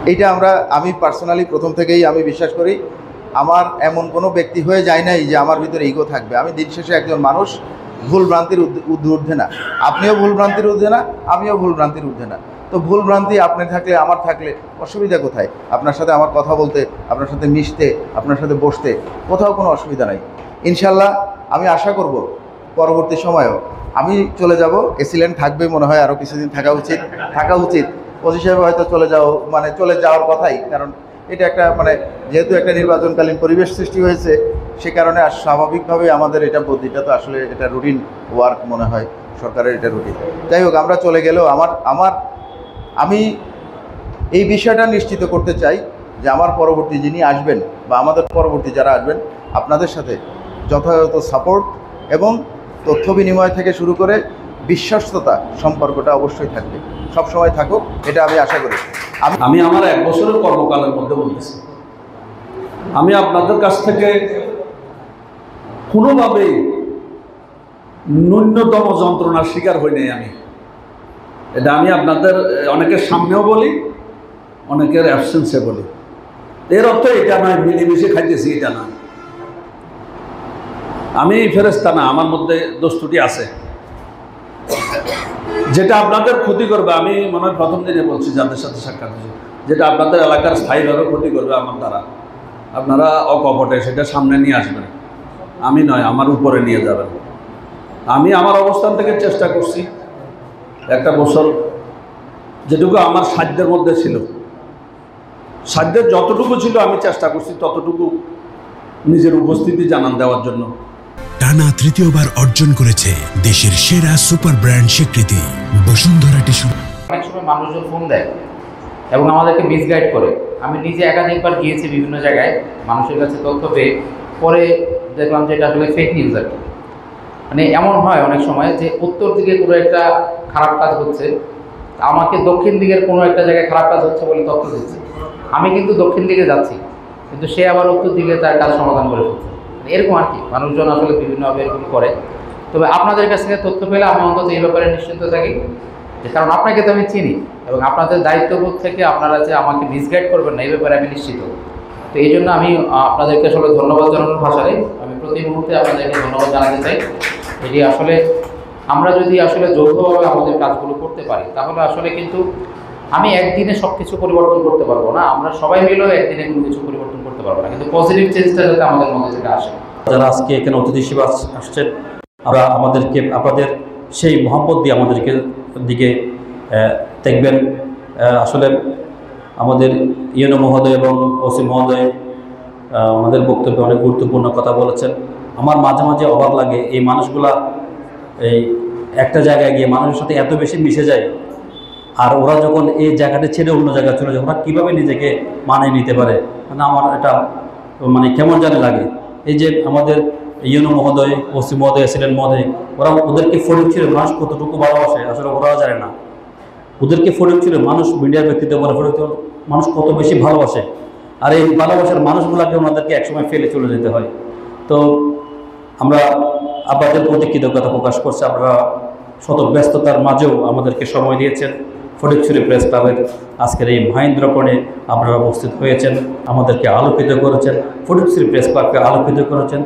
এইটা আমি পার্সোনালি প্রথম থেকেই আমি বিশ্বাস করি, আমার এমন কোনো ব্যক্তি হয়ে যায় নাই যে আমার ভিতরে ইগো থাকবে। আমি দিন শেষে একজন মানুষ, ভুল ভ্রান্তির ঊর্ধ্বে না। আপনিও ভুল ভ্রান্তির ঊর্ধ্বে না, আমিও ভুল ভ্রান্তির ঊর্ধ্বে না। তো ভুল ভ্রান্তি আপনি থাকলে, আমার থাকলে অসুবিধা কোথায়? আপনার সাথে আমার কথা বলতে, আপনার সাথে মিশতে, আপনার সাথে বসতে কোথাও কোনো অসুবিধা নাই। ইনশাল্লাহ আমি আশা করব পরবর্তী সময়েও আমি চলে যাব। এসিল্যান্ড থাকবে মনে হয়, আরও কিছুদিন থাকা উচিত। ওসি সাহেব হয়তো চলে যাওয়ার কথাই, কারণ এটা একটা যেহেতু একটা নির্বাচনকালীন পরিবেশ সৃষ্টি হয়েছে, সে কারণে স্বাভাবিকভাবে আমাদের এটা বদলিটা তো আসলে এটা রুটিন ওয়ার্ক মনে হয়, সরকারের এটা রুটিন। যাই হোক, আমরা চলে গেলেও আমি এই বিষয়টা নিশ্চিত করতে চাই যে আমার পরবর্তী যিনি আসবেন বা আমাদের পরবর্তী যারা আসবেন, আপনাদের সাথে যথাযথ সাপোর্ট এবং তথ্য বিনিময় থেকে শুরু করে বিশ্বস্ততা সম্পর্কটা অবশ্যই থাকবে, সবসময় থাকুক, এটা আমি আশা করি। আমি আমার 1 বছরের কর্মকালের মধ্যে বলতেছি, আমি আপনাদের কাছ থেকে কোনোভাবেই ন্যূনতম যন্ত্রণার শিকার হই নাই। এটা আমি আপনাদের অনেকের সামনেও বলি, অনেকের অ্যাবসেন্সে বলি। এর অর্থ এটা নয় মিলেমিশে খাইতেছি, এটা না। আমি ফেরেশতা না, আমার মধ্যে দোষ ত্রুটি আছে, যেটা আপনাদের ক্ষতি করবে। আমি মনে হয় প্রথম দিনে বলছি যাদের সাথে সাক্ষাৎ হয়েছে, যেটা আপনাদের এলাকার স্থায়ীভাবে ক্ষতি করবে আমার দ্বারা, আপনারা অকপটে সেটা সামনে নিয়ে আসবেন। আমি নয়, আমার উপরে নিয়ে যাবেন। আমি আমার অবস্থান থেকে চেষ্টা করছি 1 বছর, যেটুকু আমার সাধ্যের মধ্যে ছিল, সাধ্যের যতটুকু ছিল আমি চেষ্টা করছি ততটুকু নিজের উপস্থিতি জানান দেওয়ার জন্য। টানা 3য়বার অর্জন করেছে দেশের সেরা সুপার ব্র্যান্ড স্বীকৃতি বসুন্ধরা টিস্যু। অনেক সময় মানুষজন ফোন দেয় এবং আমাদেরকে মিসগাইড করে। আমি নিজে একাধিকবার গিয়েছি বিভিন্ন জায়গায়, মানুষের কাছে তথ্য পেয়ে পরে দেখলাম যে এটা আসলে ফেক নিউজ আর কি। এমন হয় অনেক সময় যে উত্তর দিকে কোনো একটা খারাপ কাজ হচ্ছে, আমাকে দক্ষিণ দিকের কোনো একটা জায়গায় খারাপ কাজ হচ্ছে বলে তথ্য দিচ্ছে। আমি কিন্তু দক্ষিণ দিকে যাচ্ছি, কিন্তু সে আবার উত্তর দিকে তার কাজ সমাধান করে ফেলছে। এরকম আর কি, মানুষজন আসলে বিভিন্নভাবে এরকম করে। তবে আপনাদের কাছ থেকে তথ্য পেলে আমি অন্তত এই ব্যাপারে নিশ্চিন্ত থাকি, যে কারণ আপনাকে তো আমি চিনি এবং আপনাদের দায়িত্ববোধ থেকে আপনারা যে আমাকে মিসগাইড করবেন না, এই ব্যাপারে আমি নিশ্চিত। তো এই জন্য আমি আপনাদেরকে আসলে ধন্যবাদ জানানোর ভাষায় আমি প্রতি মুহূর্তে আপনাদেরকে ধন্যবাদ জানাতে চাই। এটি আসলে আমরা যদি আসলে যৌথভাবে আমাদের কাজগুলো করতে পারি, তাহলে আসলে কিন্তু আমি একদিনে সব কিছু পরিবর্তন করতে পারবো না, আমরা সবাই মিলেও একদিনে কোনো কিছু পরিবর্তন করতে পারবো না, কিন্তু পজিটিভ চেঞ্জটা যাতে আমাদের মধ্যে থেকে আসে। যারা আজকে এখানে অতিথি হিসেবে আসছেন, আমরা আপনাদের সেই মহব্বত দিয়ে আমাদেরকে দিকে দেখবেন। আসলে আমাদের ইউনো মহোদয় এবং ওসি মহোদয় আমাদের বক্তব্যে অনেক গুরুত্বপূর্ণ কথা বলেছেন। আমার মাঝে মাঝে অবাক লাগে, এই মানুষগুলা এই একটা জায়গায় গিয়ে মানুষের সাথে এত বেশি মিশে যায়, আর ওরা যখন এই জায়গাটা ছেড়ে অন্য জায়গায় চলে যায়, ওরা কীভাবে নিজেকে মানিয়ে নিতে পারে, আমার এটা কেমন জানে লাগে। এই যে আমাদের ইউনো মহোদয়, ওসি মহোদয়, এসিডেন্ট মহোদয়, ওদেরকে ফরিদ ছিল মানুষ কতটুকু ভালোবাসে আসলে ওরাও জানে না। ওদেরকে ফরিদ ছিল মানুষ, মিডিয়ার ব্যক্তিত্ব বলে ফরিদ মানুষ কত বেশি ভালোবাসে, আর এই ভালোবাসার মানুষগুলোকে ওনাদেরকে একসময় ফেলে চলে যেতে হয়। তো আমরা আপনাদের প্রতি কৃতজ্ঞতা প্রকাশ করছি, আপনারা শত ব্যস্ততার মাঝেও আমাদেরকে সময় দিয়েছেন। ফটিকছড়ি প্রেস ক্লাবের আজকের এই মহেন্দ্রকোণে আপনারা উপস্থিত হয়েছেন, আমাদেরকে আলোকিত করেছেন, ফটিকছড়ি প্রেস ক্লাবকে আলোকিত করেছেন।